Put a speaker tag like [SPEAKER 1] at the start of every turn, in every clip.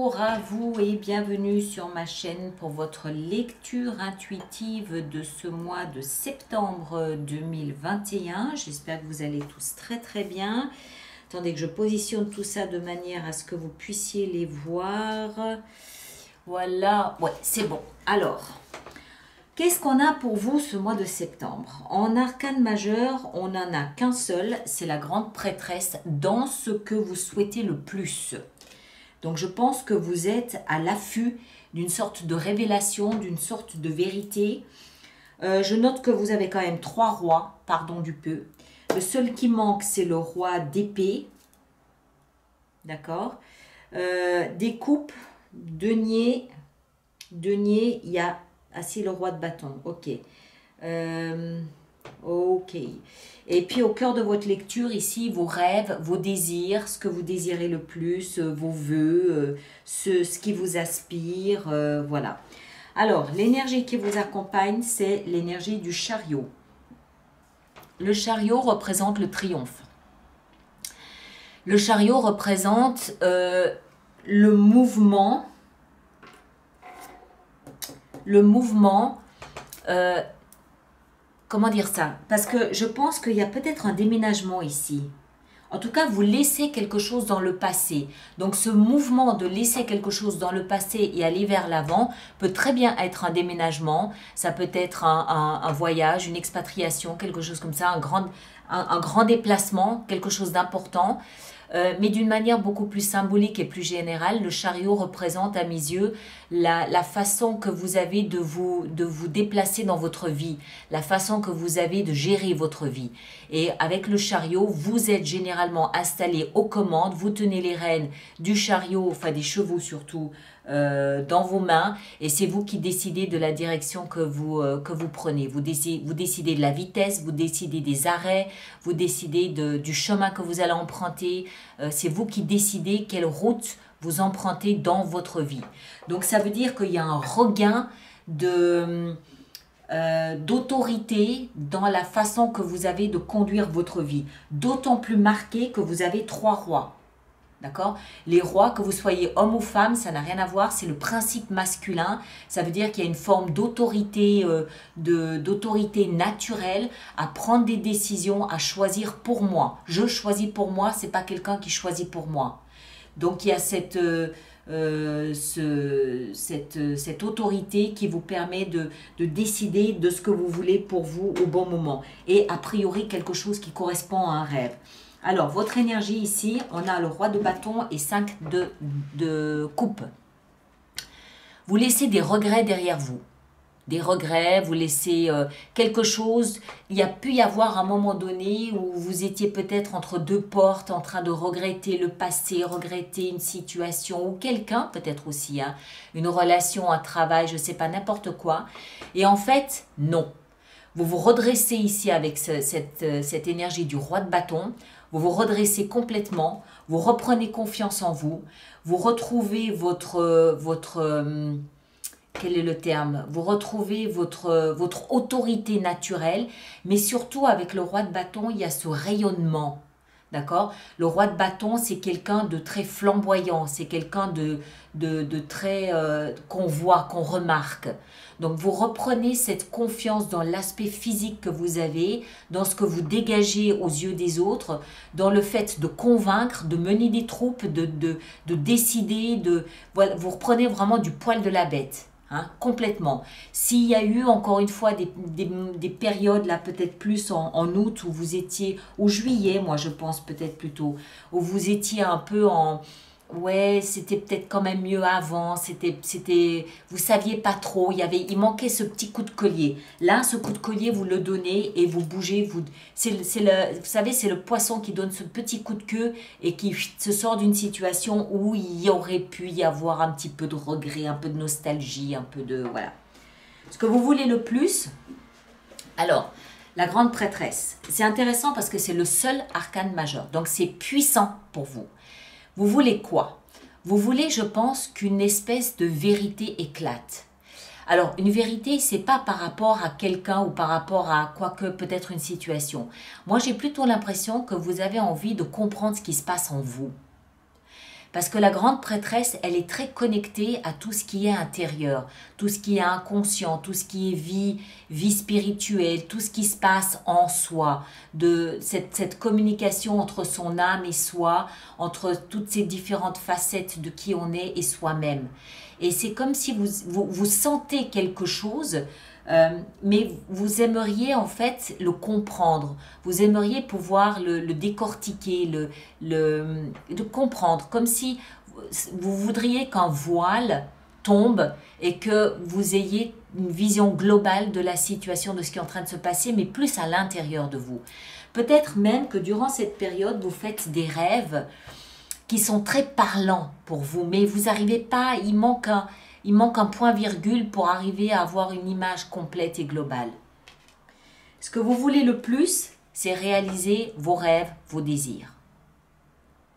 [SPEAKER 1] Bonjour à vous et bienvenue sur ma chaîne pour votre lecture intuitive de ce mois de septembre 2021. J'espère que vous allez tous très bien. Attendez que je positionne tout ça de manière à ce que vous puissiez les voir. Voilà, ouais, c'est bon. Alors, qu'est-ce qu'on a pour vous ce mois de septembre? En arcane majeur, on n'en a qu'un seul, c'est la grande prêtresse dans ce que vous souhaitez le plus. Donc je pense que vous êtes à l'affût d'une sorte de révélation, d'une sorte de vérité. Je note que vous avez quand même 3 rois, pardon du peu. Le seul qui manque, c'est le roi d'épée. D'accord. Des coupes, denier, il y a... Ah si, le roi de bâton, ok. Ok. Et puis au cœur de votre lecture ici, vos rêves, vos désirs, ce que vous désirez le plus, vos vœux, ce qui vous aspire, voilà. Alors, l'énergie qui vous accompagne, c'est l'énergie du chariot. Le chariot représente le triomphe. Le chariot représente le mouvement, comment dire ça? Parce que je pense qu'il y a peut-être un déménagement ici. En tout cas, vous laissez quelque chose dans le passé. Donc, ce mouvement de laisser quelque chose dans le passé et aller vers l'avant peut très bien être un déménagement. Ça peut être un voyage, une expatriation, quelque chose comme ça, un grand déplacement, quelque chose d'important. Mais d'une manière beaucoup plus symbolique et plus générale, le chariot représente à mes yeux la façon que vous avez de vous déplacer dans votre vie, la façon que vous avez de gérer votre vie. Et avec le chariot, vous êtes généralement installé aux commandes, vous tenez les rênes du chariot, enfin des chevaux surtout, dans vos mains, et c'est vous qui décidez de la direction que vous prenez. Vous décidez de la vitesse, vous décidez des arrêts, vous décidez du chemin que vous allez emprunter. C'est vous qui décidez quelle route vous empruntez dans votre vie. Donc ça veut dire qu'il y a un regain d'autorité dans la façon que vous avez de conduire votre vie. D'autant plus marqué que vous avez 3 rois. D'accord? Les rois, que vous soyez homme ou femme, ça n'a rien à voir, c'est le principe masculin. Ça veut dire qu'il y a une forme d'autorité, d'autorité naturelle à prendre des décisions, à choisir pour moi. Je choisis pour moi, c'est pas quelqu'un qui choisit pour moi. Donc il y a cette autorité qui vous permet de décider de ce que vous voulez pour vous au bon moment. Et a priori quelque chose qui correspond à un rêve. Alors, votre énergie ici, on a le roi de bâton et 5 de coupe. Vous laissez des regrets derrière vous. Des regrets, vous laissez quelque chose. Il y a pu y avoir un moment donné où vous étiez peut-être entre 2 portes en train de regretter le passé, regretter une situation ou quelqu'un peut-être aussi, hein, une relation, un travail, je ne sais pas, n'importe quoi. Et en fait, non. Vous vous redressez ici avec cette énergie du roi de bâton. Vous vous redressez complètement, vous reprenez confiance en vous, vous retrouvez quel est le terme? Vous retrouvez votre autorité naturelle, mais surtout avec le roi de bâton, il y a ce rayonnement. D'accord? Le roi de bâton, c'est quelqu'un de très flamboyant, c'est quelqu'un de très qu'on voit, qu'on remarque. Donc vous reprenez cette confiance dans l'aspect physique que vous avez, dans ce que vous dégagez aux yeux des autres, dans le fait de convaincre, de mener des troupes, de décider, voilà, vous reprenez vraiment du poil de la bête. Hein, complètement. S'il y a eu encore une fois des périodes là peut-être plus en août où vous étiez, ou juillet moi je pense peut-être plutôt, où vous étiez un peu en... Ouais, c'était peut-être quand même mieux avant, vous saviez pas trop, il manquait ce petit coup de collier. Là, ce coup de collier, vous le donnez et vous bougez, vous savez, c'est le poisson qui donne ce petit coup de queue et qui se sort d'une situation où il y aurait pu y avoir un petit peu de regret, un peu de nostalgie, un peu de... Voilà. Ce que vous voulez le plus, alors, la grande prêtresse, c'est intéressant parce que c'est le seul arcane majeur, donc c'est puissant pour vous. Vous voulez quoi? Vous voulez, je pense, qu'une espèce de vérité éclate. Alors, une vérité, c'est pas par rapport à quelqu'un ou par rapport à quoique peut-être une situation. Moi, j'ai plutôt l'impression que vous avez envie de comprendre ce qui se passe en vous. Parce que la grande prêtresse, elle est très connectée à tout ce qui est intérieur, tout ce qui est inconscient, tout ce qui est vie spirituelle, tout ce qui se passe en soi, de cette communication entre son âme et soi, entre toutes ces différentes facettes de qui on est et soi-même. Et c'est comme si vous sentez quelque chose, mais vous aimeriez en fait le comprendre, vous aimeriez pouvoir le décortiquer, le comprendre, comme si vous voudriez qu'un voile tombe et que vous ayez une vision globale de la situation, de ce qui est en train de se passer, mais plus à l'intérieur de vous. Peut-être même que durant cette période, vous faites des rêves qui sont très parlants pour vous, mais vous n'arrivez pas, il manque un point-virgule pour arriver à avoir une image complète et globale. Ce que vous voulez le plus, c'est réaliser vos rêves, vos désirs.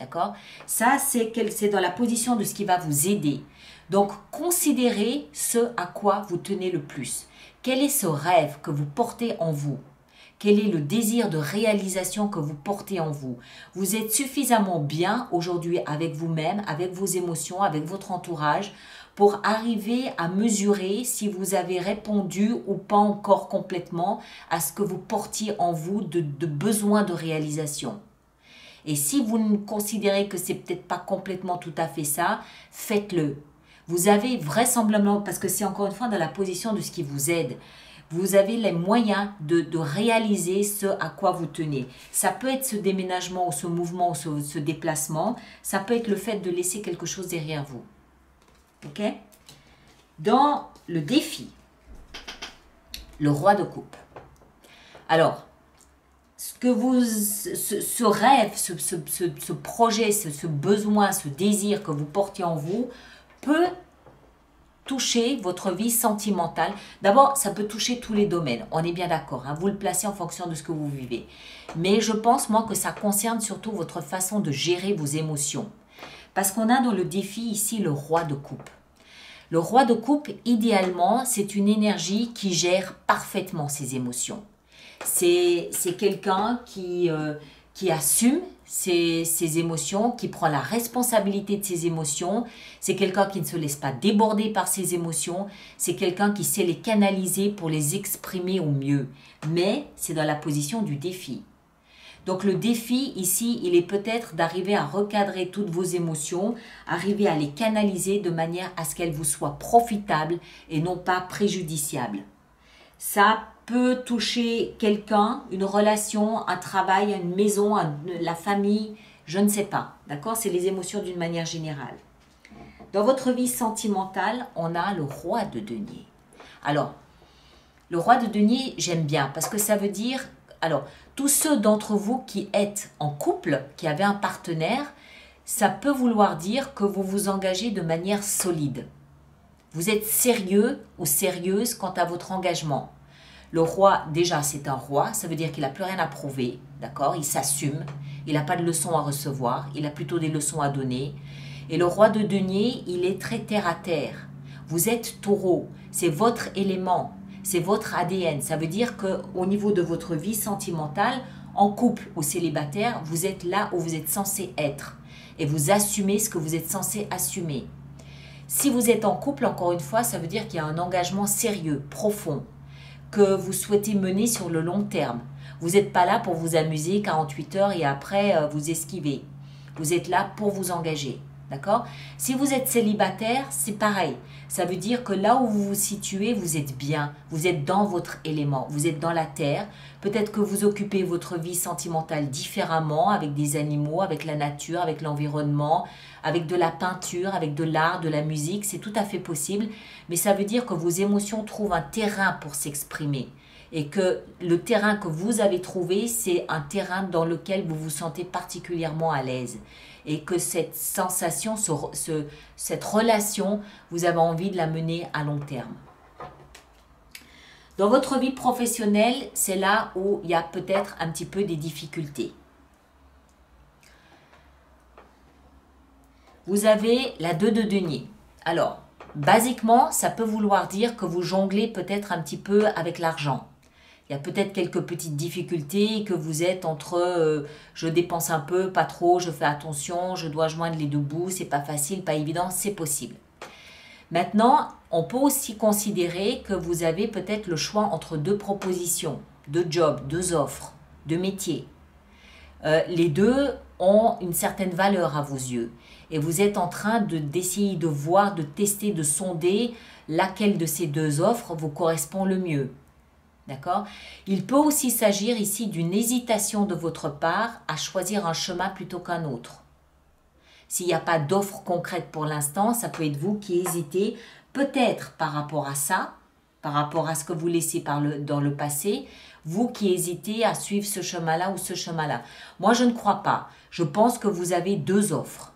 [SPEAKER 1] D'accord? Ça, c'est dans la position de ce qui va vous aider. Donc, considérez ce à quoi vous tenez le plus. Quel est ce rêve que vous portez en vous? Quel est le désir de réalisation que vous portez en vous? Vous êtes suffisamment bien aujourd'hui avec vous-même, avec vos émotions, avec votre entourage, pour arriver à mesurer si vous avez répondu ou pas encore complètement à ce que vous portiez en vous de besoin de réalisation. Et si vous ne considérez que c'est peut-être pas complètement tout à fait ça, faites-le. Vous avez vraisemblablement, parce que c'est encore une fois dans la position de ce qui vous aide, vous avez les moyens de réaliser ce à quoi vous tenez. Ça peut être ce déménagement ou ce mouvement ou ce déplacement. Ça peut être le fait de laisser quelque chose derrière vous. Ok? Dans le défi, le roi de coupe. Alors, ce rêve, ce projet, ce besoin, ce désir que vous portez en vous peut toucher votre vie sentimentale. D'abord, ça peut toucher tous les domaines. On est bien d'accord. Hein? Vous le placez en fonction de ce que vous vivez. Mais je pense, moi, que ça concerne surtout votre façon de gérer vos émotions. Parce qu'on a dans le défi ici le roi de coupe. Le roi de coupe, idéalement, c'est une énergie qui gère parfaitement ses émotions. C'est quelqu'un qui assume ses émotions, qui prend la responsabilité de ses émotions. C'est quelqu'un qui ne se laisse pas déborder par ses émotions. C'est quelqu'un qui sait les canaliser pour les exprimer au mieux. Mais c'est dans la position du défi. Donc le défi ici, il est peut-être d'arriver à recadrer toutes vos émotions, arriver à les canaliser de manière à ce qu'elles vous soient profitables et non pas préjudiciables. Ça peut toucher quelqu'un, une relation, un travail, une maison, la famille, je ne sais pas. D'accord? C'est les émotions d'une manière générale. Dans votre vie sentimentale, on a le roi de denier. Alors, le roi de denier, j'aime bien parce que ça veut dire... Alors, tous ceux d'entre vous qui êtes en couple, qui avez un partenaire, ça peut vouloir dire que vous vous engagez de manière solide. Vous êtes sérieux ou sérieuse quant à votre engagement. Le roi, déjà, c'est un roi, ça veut dire qu'il n'a plus rien à prouver, d'accord? Il s'assume, il n'a pas de leçons à recevoir, il a plutôt des leçons à donner. Et le roi de denier, il est très terre à terre. Vous êtes taureau, c'est votre élément, c'est votre ADN. Ça veut dire qu'au niveau de votre vie sentimentale, en couple ou célibataire, vous êtes là où vous êtes censé être. Et vous assumez ce que vous êtes censé assumer. Si vous êtes en couple, encore une fois, ça veut dire qu'il y a un engagement sérieux, profond, que vous souhaitez mener sur le long terme. Vous n'êtes pas là pour vous amuser 48 heures et après vous esquiver. Vous êtes là pour vous engager. D'accord? Si vous êtes célibataire, c'est pareil. Ça veut dire que là où vous vous situez, vous êtes bien. Vous êtes dans votre élément. Vous êtes dans la terre. Peut-être que vous occupez votre vie sentimentale différemment, avec des animaux, avec la nature, avec l'environnement, avec de la peinture, avec de l'art, de la musique. C'est tout à fait possible. Mais ça veut dire que vos émotions trouvent un terrain pour s'exprimer. Et que le terrain que vous avez trouvé, c'est un terrain dans lequel vous vous sentez particulièrement à l'aise. Et que cette sensation, cette relation, vous avez envie de la mener à long terme. Dans votre vie professionnelle, c'est là où il y a peut-être un petit peu des difficultés. Vous avez la 2 de denier. Alors, basiquement, ça peut vouloir dire que vous jonglez peut-être un petit peu avec l'argent. Il y a peut-être quelques petites difficultés que vous êtes entre je dépense un peu, pas trop, je fais attention, je dois joindre les deux bouts, c'est pas facile, pas évident, c'est possible. Maintenant, on peut aussi considérer que vous avez peut-être le choix entre deux propositions, deux jobs, deux offres, deux métiers. Les deux ont une certaine valeur à vos yeux et vous êtes en train d'essayer de voir, de tester, de sonder laquelle de ces deux offres vous correspond le mieux. D'accord? Il peut aussi s'agir ici d'une hésitation de votre part à choisir un chemin plutôt qu'un autre. S'il n'y a pas d'offre concrète pour l'instant, ça peut être vous qui hésitez, peut-être par rapport à ça, par rapport à ce que vous laissez dans le passé, vous qui hésitez à suivre ce chemin-là ou ce chemin-là. Moi, je ne crois pas. Je pense que vous avez deux offres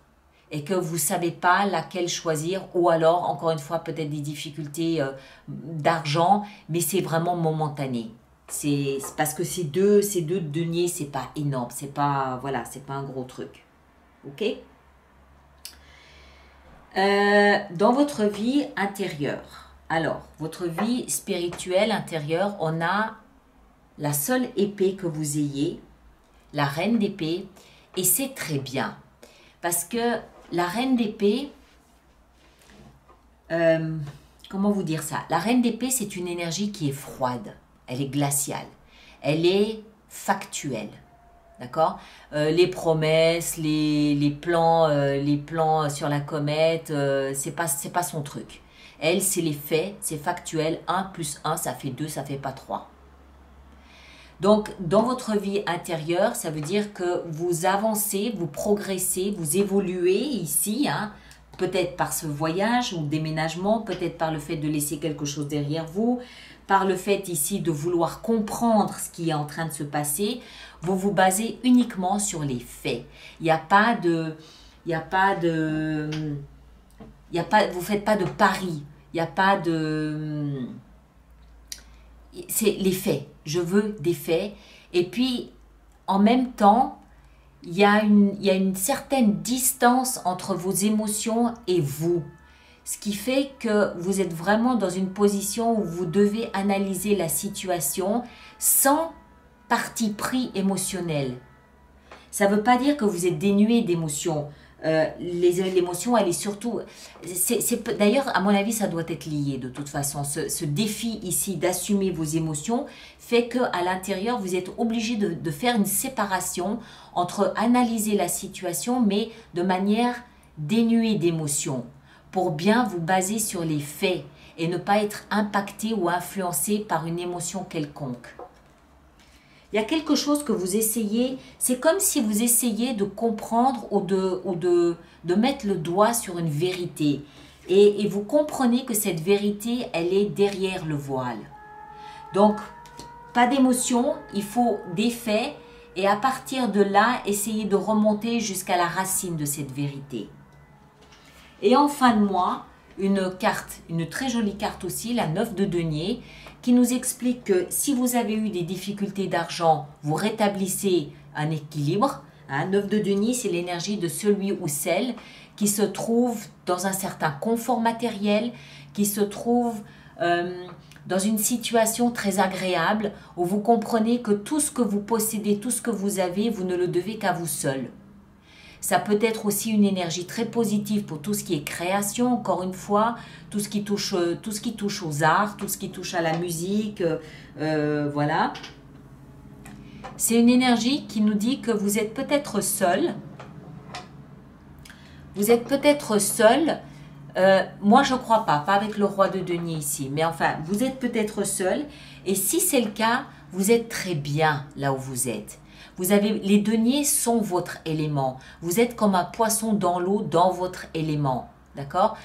[SPEAKER 1] et que vous ne savez pas laquelle choisir ou alors, encore une fois, peut-être des difficultés d'argent, mais c'est vraiment momentané. C'est parce que ces deux deniers, c'est pas énorme, c'est pas, voilà, c'est pas un gros truc. Ok? Dans votre vie intérieure, alors, votre vie spirituelle intérieure, on a la seule épée que vous ayez, la reine d'épée, et c'est très bien. Parce que la reine d'épée, comment vous dire ça? La reine d'épée, c'est une énergie qui est froide, elle est glaciale, elle est factuelle. D'accord? Les promesses, les plans sur la comète, c'est pas son truc. Elle, c'est les faits, c'est factuel. 1 plus 1, ça fait 2, ça fait pas 3. Donc, dans votre vie intérieure, ça veut dire que vous avancez, vous progressez, vous évoluez ici, hein, peut-être par ce voyage ou déménagement, peut-être par le fait de laisser quelque chose derrière vous, par le fait ici de vouloir comprendre ce qui est en train de se passer. Vous vous basez uniquement sur les faits. Vous faites pas de paris. Il n'y a pas de... C'est les faits. Je veux des faits. Et puis, en même temps, il y a une certaine distance entre vos émotions et vous. Ce qui fait que vous êtes vraiment dans une position où vous devez analyser la situation sans parti pris émotionnel. Ça ne veut pas dire que vous êtes dénué d'émotions. L'émotion, elle est surtout... D'ailleurs, à mon avis, ça doit être lié de toute façon. Ce défi ici d'assumer vos émotions fait qu'à l'intérieur, vous êtes obligé de faire une séparation entre analyser la situation, mais de manière dénuée d'émotions, pour bien vous baser sur les faits et ne pas être impacté ou influencé par une émotion quelconque. Il y a quelque chose que vous essayez, c'est comme si vous essayez de comprendre ou de mettre le doigt sur une vérité. Et vous comprenez que cette vérité, elle est derrière le voile. Donc, pas d'émotion, il faut des faits. Et à partir de là, essayez de remonter jusqu'à la racine de cette vérité. Et en fin de mois, une carte, une très jolie carte aussi, la 9 de denier, qui nous explique que si vous avez eu des difficultés d'argent, vous rétablissez un équilibre. 9 de denier, c'est l'énergie de celui ou celle qui se trouve dans un certain confort matériel, qui se trouve dans une situation très agréable, où vous comprenez que tout ce que vous possédez, tout ce que vous avez, vous ne le devez qu'à vous seul. Ça peut être aussi une énergie très positive pour tout ce qui est création, encore une fois, tout ce qui touche aux arts, tout ce qui touche à la musique, voilà. C'est une énergie qui nous dit que vous êtes peut-être seul. Vous êtes peut-être seul. Moi, je ne crois pas avec le roi de denier ici. Mais enfin, vous êtes peut-être seul. Et si c'est le cas, vous êtes très bien là où vous êtes. Les deniers sont votre élément. Vous êtes comme un poisson dans l'eau, dans votre élément. D'accord?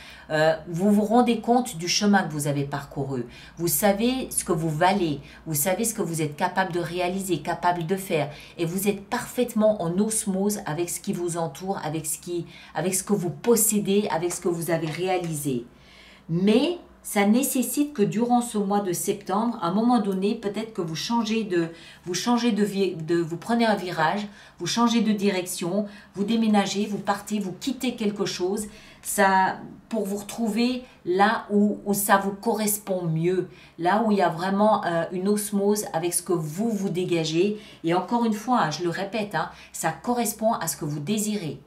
[SPEAKER 1] Vous vous rendez compte du chemin que vous avez parcouru. Vous savez ce que vous valez. Vous savez ce que vous êtes capable de réaliser, capable de faire. Et vous êtes parfaitement en osmose avec ce qui vous entoure, avec ce que vous possédez, avec ce que vous avez réalisé. Mais ça nécessite que durant ce mois de septembre, à un moment donné, peut-être que vous vous prenez un virage, vous changez de direction, vous déménagez, vous partez, vous quittez quelque chose, ça, pour vous retrouver là où ça vous correspond mieux, là où il y a vraiment une osmose avec ce que vous dégagez. Et encore une fois, hein, je le répète, hein, ça correspond à ce que vous désirez.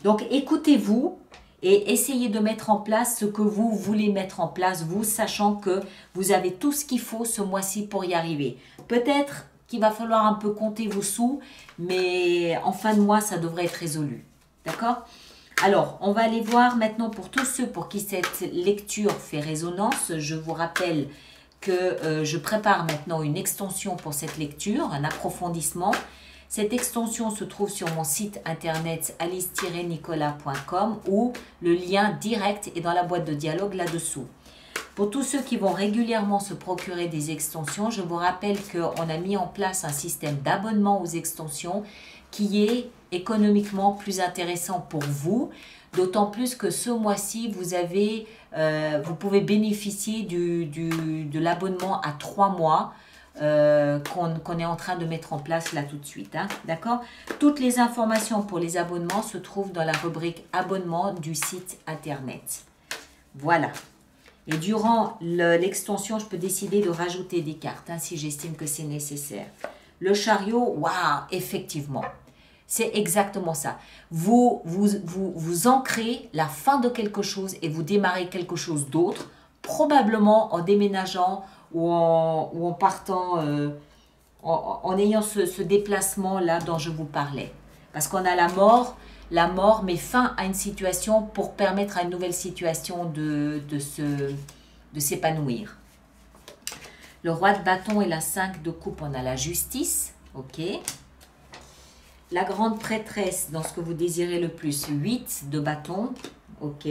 [SPEAKER 1] Donc écoutez-vous et essayez de mettre en place ce que vous voulez mettre en place, vous sachant que vous avez tout ce qu'il faut ce mois-ci pour y arriver. Peut-être qu'il va falloir un peu compter vos sous, mais en fin de mois, ça devrait être résolu. D'accord? Alors, on va aller voir maintenant pour tous ceux pour qui cette lecture fait résonance. Je vous rappelle que je prépare maintenant une extension pour cette lecture, un approfondissement. Cette extension se trouve sur mon site internet alice-nicolas.com où le lien direct est dans la boîte de dialogue là-dessous. Pour tous ceux qui vont régulièrement se procurer des extensions, je vous rappelle qu'on a mis en place un système d'abonnement aux extensions qui est économiquement plus intéressant pour vous, d'autant plus que ce mois-ci, vous pouvez bénéficier de l'abonnement à 3 mois qu'on est en train de mettre en place là tout de suite. Hein, d'accord? Toutes les informations pour les abonnements se trouvent dans la rubrique abonnement du site internet. Voilà. Et durant l'extension, je peux décider de rajouter des cartes hein, si j'estime que c'est nécessaire. Le chariot, waouh, effectivement. C'est exactement ça. Vous ancrez la fin de quelque chose et vous démarrez quelque chose d'autre, probablement en déménageant ou en partant, en ayant ce déplacement-là dont je vous parlais. Parce qu'on a la mort met fin à une situation pour permettre à une nouvelle situation de s'épanouir. Le roi de bâton et la 5 de coupe, on a la justice, ok. La grande prêtresse, dans ce que vous désirez le plus, 8 de bâton, ok.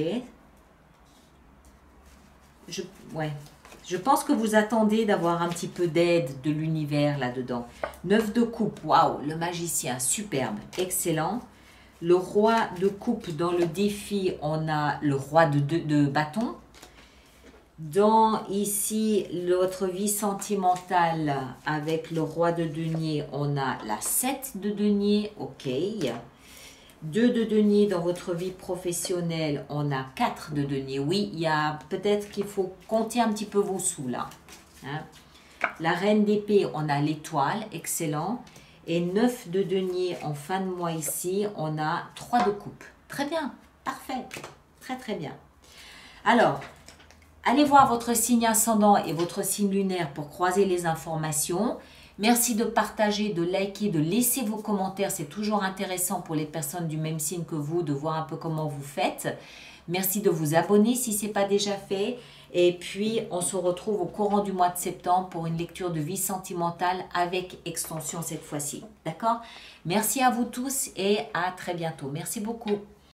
[SPEAKER 1] Je pense que vous attendez d'avoir un petit peu d'aide de l'univers là-dedans. 9 de coupe, waouh, le magicien, superbe, excellent. Le roi de coupe, dans le défi, on a le roi de bâton. Dans ici, votre vie sentimentale, avec le roi de denier, on a la 7 de denier, ok. 2 de denier dans votre vie professionnelle, on a 4 de denier. Oui, il y a peut-être qu'il faut compter un petit peu vos sous là. Hein. La reine d'épée, on a l'étoile, excellent. Et 9 de denier en fin de mois ici, on a 3 de coupe. Très bien, parfait, très très bien. Alors, allez voir votre signe ascendant et votre signe lunaire pour croiser les informations. Merci de partager, de liker, de laisser vos commentaires. C'est toujours intéressant pour les personnes du même signe que vous de voir un peu comment vous faites. Merci de vous abonner si ce n'est pas déjà fait. Et puis, on se retrouve au courant du mois de septembre pour une lecture de vie sentimentale avec extension cette fois-ci. D'accord? Merci à vous tous et à très bientôt. Merci beaucoup.